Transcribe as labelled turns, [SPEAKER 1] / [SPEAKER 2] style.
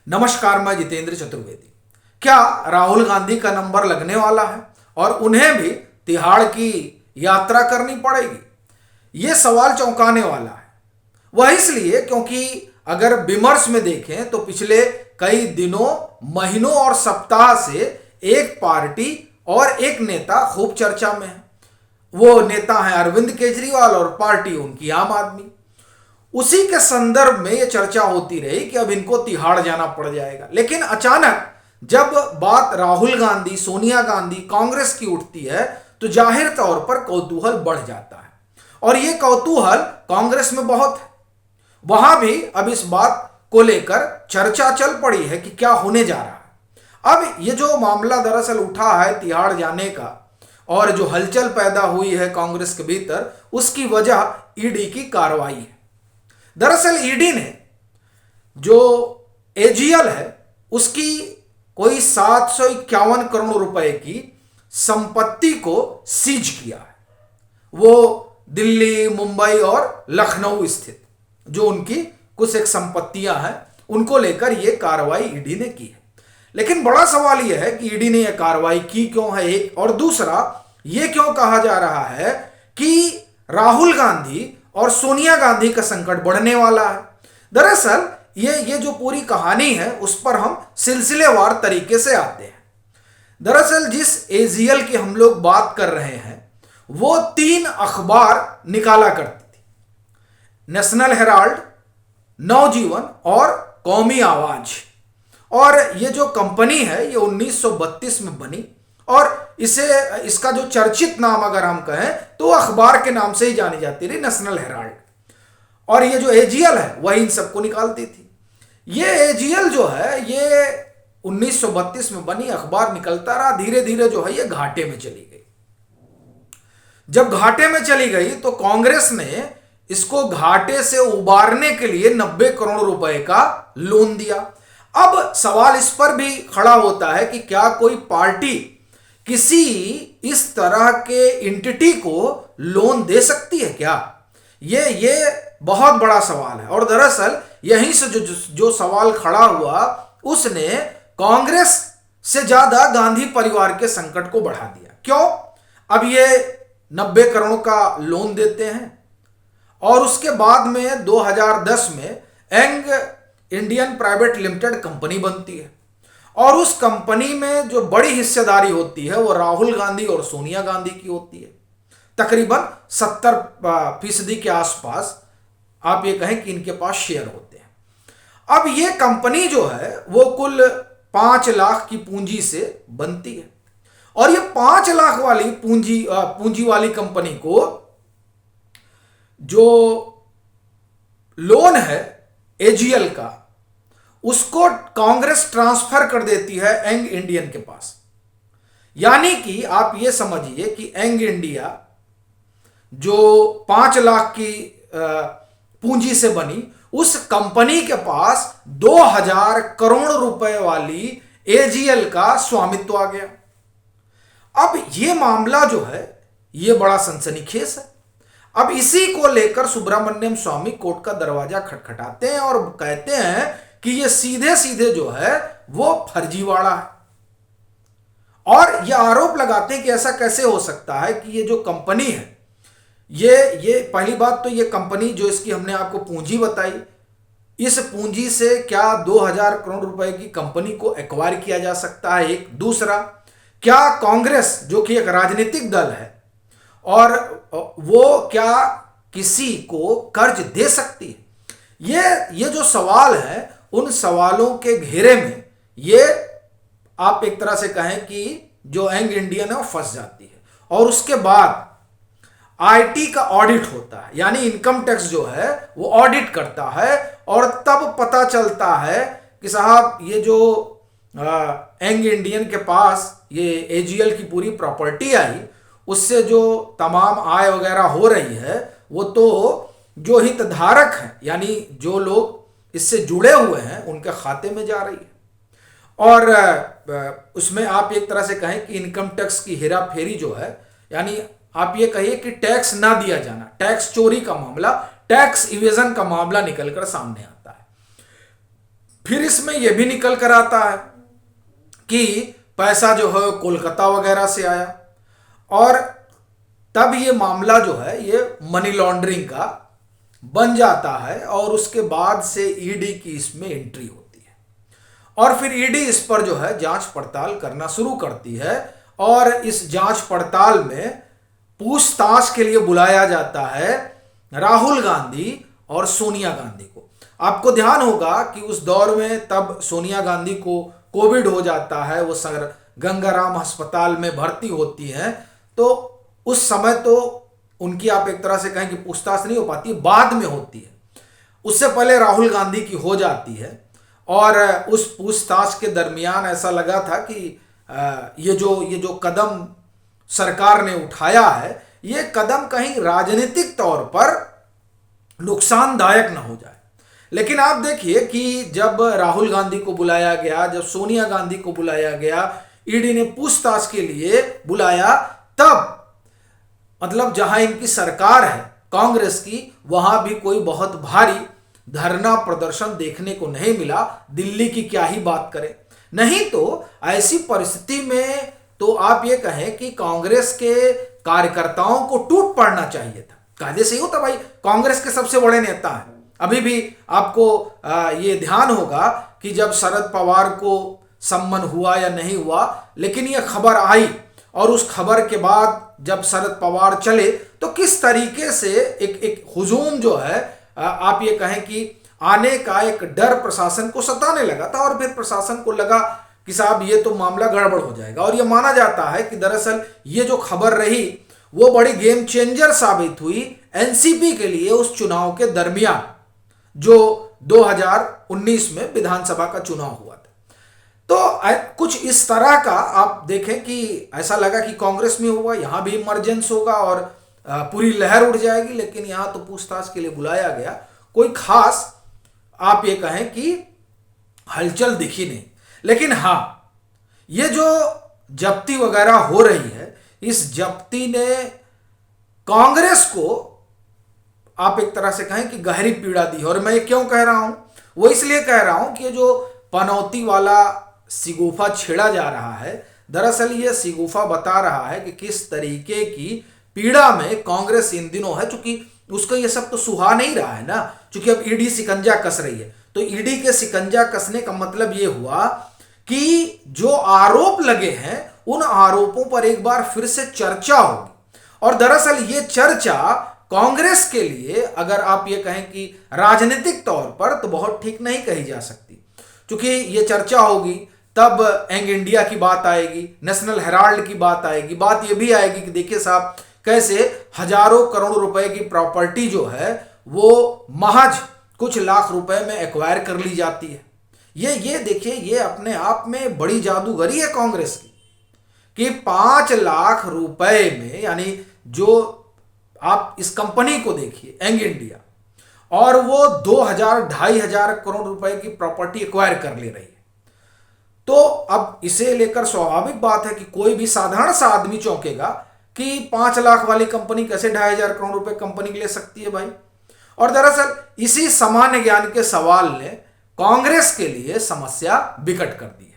[SPEAKER 1] नमस्कार, मैं जितेंद्र चतुर्वेदी। क्या राहुल गांधी का नंबर लगने वाला है और उन्हें भी तिहाड़ की यात्रा करनी पड़ेगी? ये सवाल चौंकाने वाला है। वह इसलिए क्योंकि अगर विमर्श में देखें तो पिछले कई दिनों, महीनों और सप्ताह से एक पार्टी और एक नेता खूब चर्चा में है। वो नेता है अरविंद केजरीवाल और पार्टी उनकी आम आदमी। उसी के संदर्भ में यह चर्चा होती रही कि अब इनको तिहाड़ जाना पड़ जाएगा। लेकिन अचानक जब बात राहुल गांधी, सोनिया गांधी, कांग्रेस की उठती है तो जाहिर तौर पर कौतूहल बढ़ जाता है। और यह कौतूहल कांग्रेस में बहुत है। वहां भी अब इस बात को लेकर चर्चा चल पड़ी है कि क्या होने जा रहा है। अब ये जो मामला दरअसल उठा है तिहाड़ जाने का और जो हलचल पैदा हुई है कांग्रेस के भीतर, उसकी वजह ईडी की कार्रवाई है। दरअसल ईडी ने जो एजीएल है उसकी कोई 751 करोड़ रुपए की संपत्ति को सीज किया है। वो दिल्ली, मुंबई और लखनऊ स्थित जो उनकी कुछ एक संपत्तियां हैं, उनको लेकर यह कार्रवाई ईडी ने की है। लेकिन बड़ा सवाल यह है कि ईडी ने यह कार्रवाई की क्यों है, एक, और दूसरा यह क्यों कहा जा रहा है कि राहुल गांधी और सोनिया गांधी का संकट बढ़ने वाला है। दरअसल ये जो पूरी कहानी है उस पर हम सिलसिलेवार तरीके से आते हैं। दरअसल जिस एजीएल की हम लोग बात कर रहे हैं वो 3 अखबार निकाला करती थी, नेशनल हेराल्ड, नवजीवन और कौमी आवाज। और ये जो कंपनी है ये 1932 में बनी और इसका जो चर्चित नाम अगर हम कहें तो अखबार के नाम से ही जानी जाती रही, नेशनल हेराल्ड। और ये जो एजीएल है वही इन सबको निकालती थी। ये एजीएल जो है ये 1932 में बनी अखबार निकलता रहा, धीरे धीरे जो है ये घाटे में चली गई। जब घाटे में चली गई तो कांग्रेस ने इसको घाटे से उबारने के लिए 90 करोड़ रुपए का लोन दिया। अब सवाल इस पर भी खड़ा होता है कि क्या कोई पार्टी किसी इस तरह के एंटिटी को लोन दे सकती है क्या? ये बहुत बड़ा सवाल है। और दरअसल यहीं से जो सवाल खड़ा हुआ उसने कांग्रेस से ज्यादा गांधी परिवार के संकट को बढ़ा दिया। क्यों? अब ये 90 करोड़ का लोन देते हैं और उसके बाद में 2010 में एंग इंडियन प्राइवेट लिमिटेड कंपनी बनती है और उस कंपनी में जो बड़ी हिस्सेदारी होती है वो राहुल गांधी और सोनिया गांधी की होती है। तकरीबन 70% के आसपास आप ये कहें कि इनके पास शेयर होते हैं। अब ये कंपनी जो है वो कुल 5 लाख की पूंजी से बनती है और ये 5 लाख वाली पूंजी वाली कंपनी को जो लोन है एजीएल का उसको कांग्रेस ट्रांसफर कर देती है एंग इंडियन के पास। यानी कि आप ये समझिए कि एंग इंडिया जो 5 लाख की पूंजी से बनी, उस कंपनी के पास 2000 करोड़ रुपए वाली एजीएल का स्वामित्व आ गया। अब ये मामला जो है ये बड़ा सनसनीखेज है। अब इसी को लेकर सुब्रमण्यम स्वामी कोर्ट का दरवाजा खटखटाते हैं और कहते हैं कि ये सीधे सीधे जो है वो फर्जीवाड़ा है और ये आरोप लगाते हैं कि ऐसा कैसे हो सकता है कि ये जो कंपनी है ये पहली बात तो ये कंपनी जो इसकी हमने आपको पूंजी बताई, इस पूंजी से क्या 2000 करोड़ रुपए की कंपनी को एक्वायर किया जा सकता है? एक, दूसरा, क्या कांग्रेस जो कि एक राजनीतिक दल है और वो क्या किसी को कर्ज दे सकती है? ये जो सवाल है उन सवालों के घेरे में ये आप एक तरह से कहें कि जो एंग इंडियन है वो फंस जाती है। और उसके बाद आईटी का ऑडिट होता है, यानी इनकम टैक्स जो है वो ऑडिट करता है और तब पता चलता है कि साहब ये जो एंग इंडियन के पास ये एजीएल की पूरी प्रॉपर्टी आई उससे जो तमाम आय वगैरह हो रही है वो तो जो हितधारक हैं यानी जो लोग इससे जुड़े हुए हैं उनके खाते में जा रही है। और उसमें आप एक तरह से कहें कि इनकम टैक्स की हेरा फेरी जो है, यानी आप ये कहिए कि टैक्स ना दिया जाना, टैक्स चोरी का मामला, टैक्स इवेजन का मामला निकलकर सामने आता है। फिर इसमें यह भी निकल कर आता है कि पैसा जो है कोलकाता वगैरह से आया, और तब ये मामला जो है ये मनी लॉन्ड्रिंग का बन जाता है, और उसके बाद से ईडी की इसमें एंट्री होती है, और फिर ईडी इस पर जो है जांच पड़ताल करना शुरू करती है, और इस जांच पड़ताल में पूछताछ के लिए बुलाया जाता है राहुल गांधी और सोनिया गांधी को। आपको ध्यान होगा कि उस दौर में तब सोनिया गांधी को कोविड हो जाता है, वो सर गंगाराम अस्पताल में भर्ती होती हैं, तो उस समय तो उनकी आप एक तरह से कहें कि पूछताछ नहीं हो पाती, बाद में होती है। उससे पहले राहुल गांधी की हो जाती है, और उस पूछताछ के दरमियान ऐसा लगा था कि ये जो कदम सरकार ने उठाया है, ये कदम कहीं राजनीतिक तौर पर नुकसानदायक ना हो जाए। लेकिन आप देखिए कि जब राहुल गांधी को बुलाया गया, जब सोनिया गांधी को बुलाया गया, ईडी ने पूछताछ के लिए बुलाया, तब मतलब जहां इनकी सरकार है कांग्रेस की, वहां भी कोई बहुत भारी धरना प्रदर्शन देखने को नहीं मिला। दिल्ली की क्या ही बात करें। नहीं तो ऐसी परिस्थिति में तो आप ये कहें कि कांग्रेस के कार्यकर्ताओं को टूट पड़ना चाहिए था। कायदे से ही होता भाई, कांग्रेस के सबसे बड़े नेता हैं। अभी भी आपको ये ध्यान होगा कि जब शरद पवार को सम्मन हुआ या नहीं हुआ, लेकिन ये खबर आई, और उस खबर के बाद जब शरद पवार चले तो किस तरीके से एक हुजूम जो है, आप ये कहें कि आने का एक डर प्रशासन को सताने लगा था, और फिर प्रशासन को लगा कि साहब ये तो मामला गड़बड़ हो जाएगा। और ये माना जाता है कि दरअसल ये जो खबर रही वो बड़ी गेम चेंजर साबित हुई एनसीपी के लिए उस चुनाव के दरमियान, जो 2019 में विधानसभा का चुनाव हुआ था। तो कुछ इस तरह का आप देखें कि ऐसा लगा कि कांग्रेस में हुआ, यहां भी इमरजेंस होगा और पूरी लहर उड़ जाएगी, लेकिन यहां तो पूछताछ के लिए बुलाया गया, कोई खास आप ये कहें कि हलचल दिखी नहीं। लेकिन हां, ये जो जब्ती वगैरह हो रही है, इस जब्ती ने कांग्रेस को आप एक तरह से कहें कि गहरी पीड़ा दी। और मैं ये क्यों कह रहा हूं, वो इसलिए कह रहा हूं कि ये जो पनौती वाला शिगुफा छेड़ा जा रहा है, दरअसल ये शिगुफा बता रहा है कि किस तरीके की पीड़ा में कांग्रेस इन दिनों है। चूंकि उसका ये सब तो सुहा नहीं रहा है ना, चूंकि अब ईडी शिकंजा कस रही है, तो ईडी के शिकंजा कसने का मतलब ये हुआ कि जो आरोप लगे हैं उन आरोपों पर एक बार फिर से चर्चा होगी। और दरअसल ये चर्चा कांग्रेस के लिए, अगर आप ये कहें कि राजनीतिक तौर पर, तो बहुत ठीक नहीं कही जा सकती। क्योंकि ये चर्चा होगी तब यंग इंडिया की बात आएगी, नेशनल हेराल्ड की बात आएगी, बात ये भी आएगी कि देखिए साहब कैसे हजारों करोड़ रुपए की प्रॉपर्टी जो है वो महज कुछ लाख रुपए में एक्वायर कर ली जाती है। ये देखिए, ये अपने आप में बड़ी जादूगरी है कांग्रेस की कि 5 लाख रुपए में, यानी जो आप इस कंपनी को देखिए यंग इंडिया, और वो 2,000-2,500 करोड़ रुपए की प्रॉपर्टी एक्वायर कर ले रही है। तो अब इसे लेकर स्वाभाविक बात है कि कोई भी साधारण सा आदमी चौंकेगा कि 5 लाख वाली कंपनी कैसे 2,500 करोड़ रुपए कंपनी ले सकती है भाई। और दरअसल इसी सामान्य ज्ञान के सवाल ने कांग्रेस के लिए समस्या विकट कर दी।